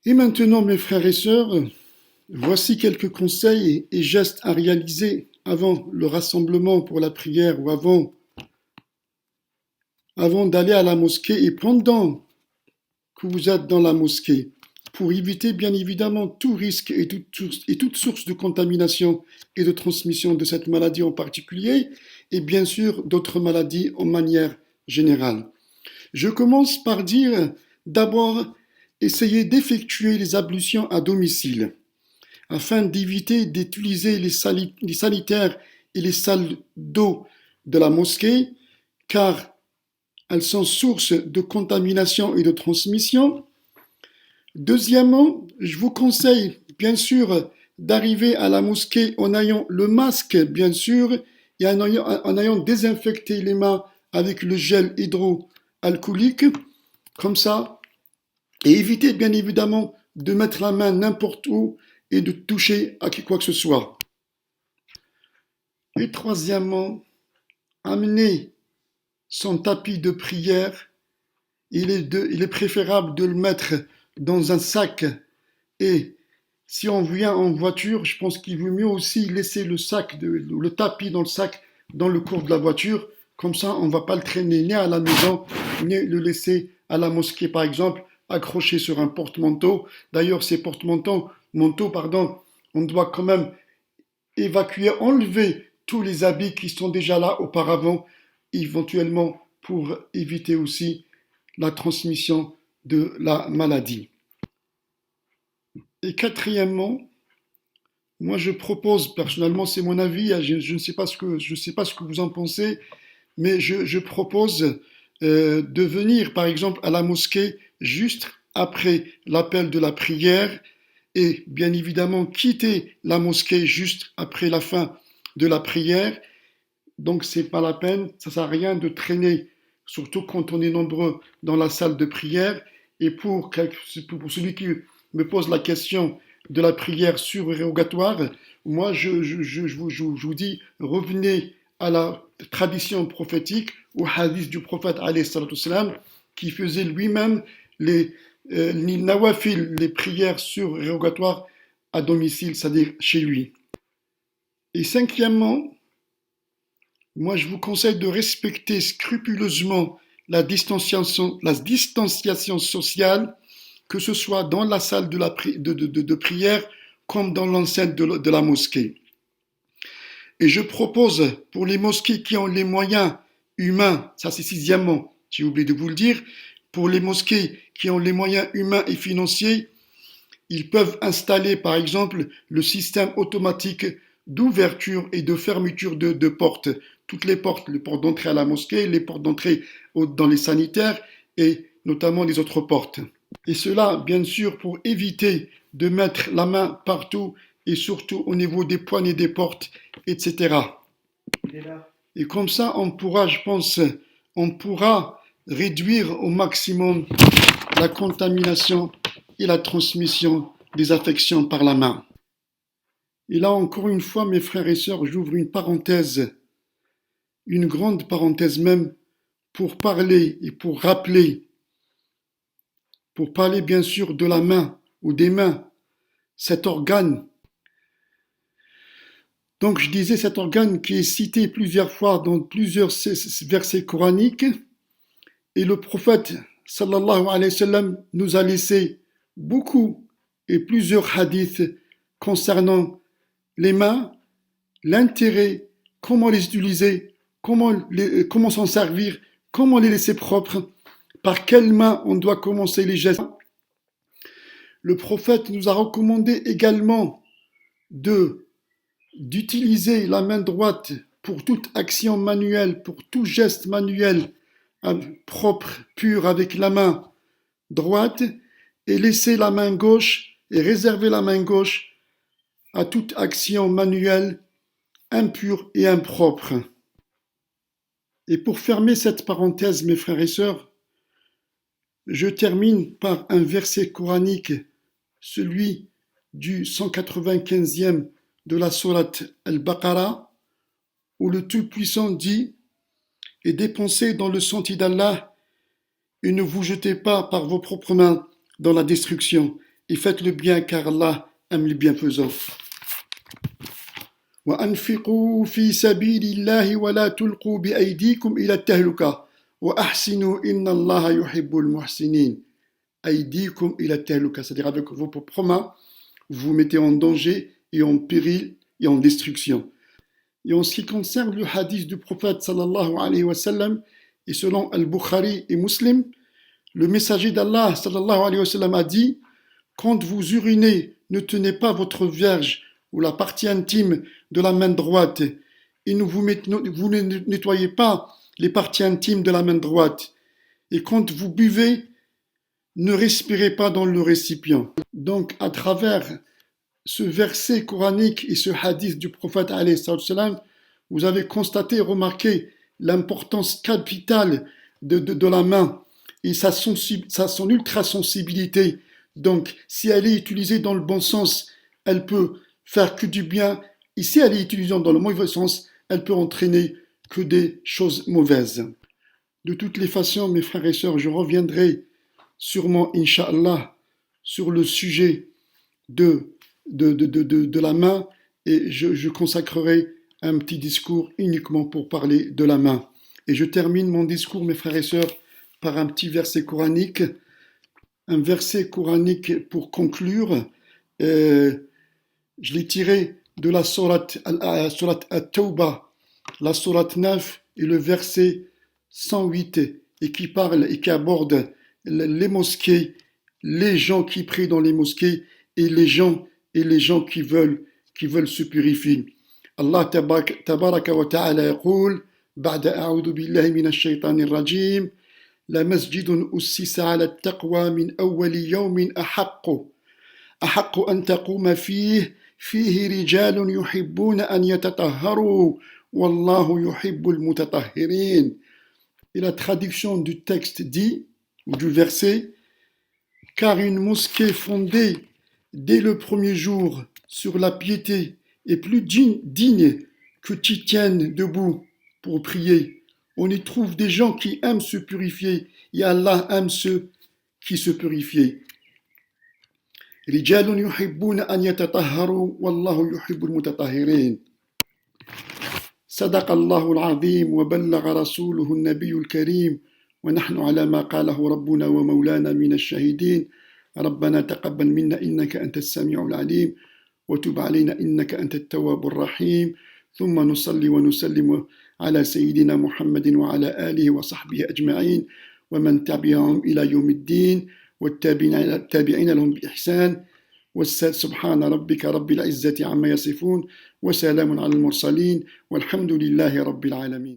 Et maintenant, mes frères et sœurs, voici quelques conseils et gestes à réaliser avant le rassemblement pour la prière ou avant d'aller à la mosquée et pendant que vous êtes dans la mosquée, pour éviter bien évidemment tout risque et toute source de contamination et de transmission de cette maladie en particulier, et bien sûr d'autres maladies en manière générale. Je commence par dire d'abord essayez d'effectuer les ablutions à domicile afin d'éviter d'utiliser les sanitaires et les salles d'eau de la mosquée car elles sont source de contamination et de transmission. Deuxièmement, je vous conseille bien sûr d'arriver à la mosquée en ayant le masque bien sûr et en ayant désinfecté les mains avec le gel hydroalcoolique comme ça et évitez bien évidemment de mettre la main n'importe où et de toucher à quoi que ce soit. Et troisièmement, amenez son tapis de prière. Il est préférable de le mettre dans un sac et si on vient en voiture, je pense qu'il vaut mieux aussi laisser le tapis dans le sac dans le cours de la voiture. Comme ça, on ne va pas le traîner ni à la maison, ni le laisser à la mosquée, par exemple, accroché sur un porte-manteau. D'ailleurs, ces manteaux, pardon, on doit quand même évacuer, enlever tous les habits qui sont déjà là auparavant, éventuellement pour éviter aussi la transmission de la maladie. Et quatrièmement, moi je propose, personnellement c'est mon avis, je ne sais pas ce que vous en pensez, mais je propose de venir par exemple à la mosquée juste après l'appel de la prière et bien évidemment quitter la mosquée juste après la fin de la prière. Donc c'est pas la peine, ça sert à rien de traîner, surtout quand on est nombreux dans la salle de prière. Et pour celui qui me pose la question de la prière surérogatoire, moi je vous dis, revenez à la tradition prophétique, au hadith du prophète alayhi salatu wassalam, qui faisait lui-même les nawafil, les prières surérogatoires à domicile, c'est-à-dire chez lui. Et cinquièmement, moi, je vous conseille de respecter scrupuleusement la distanciation sociale, que ce soit dans la salle de prière comme dans l'enceinte de la mosquée. Et je propose pour les mosquées qui ont les moyens humains, ça c'est sixièmement, j'ai oublié de vous le dire, pour les mosquées qui ont les moyens humains et financiers, ils peuvent installer par exemple le système automatique d'ouverture et de fermeture de portes. Toutes les portes d'entrée à la mosquée, les portes d'entrée dans les sanitaires et notamment les autres portes. Et cela, bien sûr, pour éviter de mettre la main partout et surtout au niveau des poignées des portes, etc. Et comme ça, on pourra, je pense, on pourra réduire au maximum la contamination et la transmission des affections par la main. Et là, encore une fois, mes frères et sœurs, j'ouvre une parenthèse, une grande parenthèse même, pour parler et pour parler bien sûr de la main ou des mains, cet organe. Donc je disais cet organe qui est cité plusieurs fois dans plusieurs versets coraniques, et le prophète sallallahu alayhi wa sallam nous a laissé beaucoup et plusieurs hadiths concernant les mains, l'intérêt, comment les utiliser, comment s'en servir, comment les laisser propres, par quelle main on doit commencer les gestes. Le prophète nous a recommandé également de d'utiliser la main droite pour toute action manuelle, pour tout geste manuel propre, pur avec la main droite, et laisser la main gauche et réserver la main gauche à toute action manuelle impure et impropre. Et pour fermer cette parenthèse, mes frères et sœurs, je termine par un verset coranique, celui du 195e de la sourate Al-Baqarah, où le Tout-Puissant dit « Et dépensez dans le sentier d'Allah, et ne vous jetez pas par vos propres mains dans la destruction, et faites le bien car Allah aime les bienfaisants. وأنفقوا في سبيل الله ولا تلقوا بأيديكم إلى التهلكة وأحسنوا إن الله يحب المحسنين. أيديكم إلى التهلكة, c'est-à-dire avec vos propres mains, vous vous mettez en danger et en péril et en destruction. Et en ce qui concerne le hadith du prophète sallallahu alayhi wa sallam, et selon Al-Bukhari et Muslim, le messager d'Allah sallallahu alayhi wa sallam a dit: quand vous urinez, ne tenez pas votre verge ou la partie intime de la main droite et vous ne nettoyez pas les parties intimes de la main droite. Et quand vous buvez, ne respirez pas dans le récipient. Donc, à travers ce verset coranique et ce hadith du prophète alayhi salam, vous avez constaté et remarqué l'importance capitale de la main et son ultra-sensibilité. Donc, si elle est utilisée dans le bon sens, elle peut faire que du bien. Et si elle est utilisée dans le mauvais sens, elle peut entraîner que des choses mauvaises. De toutes les façons, mes frères et sœurs, je reviendrai sûrement, Inch'Allah, sur le sujet de la main et je consacrerai un petit discours uniquement pour parler de la main. Et je termine mon discours, mes frères et sœurs, par un petit verset coranique. Un verset coranique pour conclure. Je l'ai tiré de la sourate At-Tawbah, la sourate 9 et le verset 108 et qui parle et qui aborde les mosquées, les gens qui prient dans les mosquées et les gens qui veulent se purifier. Allah tabaraka wa ta'ala yaqul ba'da a'udhu billahi minash shaytanir rajim la masjidun ussisa 'ala at-taqwa min awwali yawmin ahaqqu an taquma fihi rijalun yuhibbuna an yatatahharu wallahu yuhibbul mutatahhirin. Et la traduction du texte dit, ou du verset, car une mosquée fondée dès le premier jour sur la piété est plus digne que tu tiennes debout pour prier. On y trouve des gens qui aiment se purifier et Allah aime ceux qui se purifient. رجال يحبون أن يتطهروا والله يحب المتطهرين. صدق الله العظيم وبلغ رسوله النبي الكريم ونحن على ما قاله ربنا ومولانا من الشهيدين. ربنا تقبل منا إنك أنت السميع العليم وتب علينا إنك أنت التواب الرحيم. ثم نصلي ونسلم على سيدنا محمد وعلى آله وصحبه أجمعين ومن تبعهم إلى يوم الدين والتابعين لهم بإحسان. سبحان ربك رب العزة عما يصفون وسلام على المرسلين والحمد لله رب العالمين.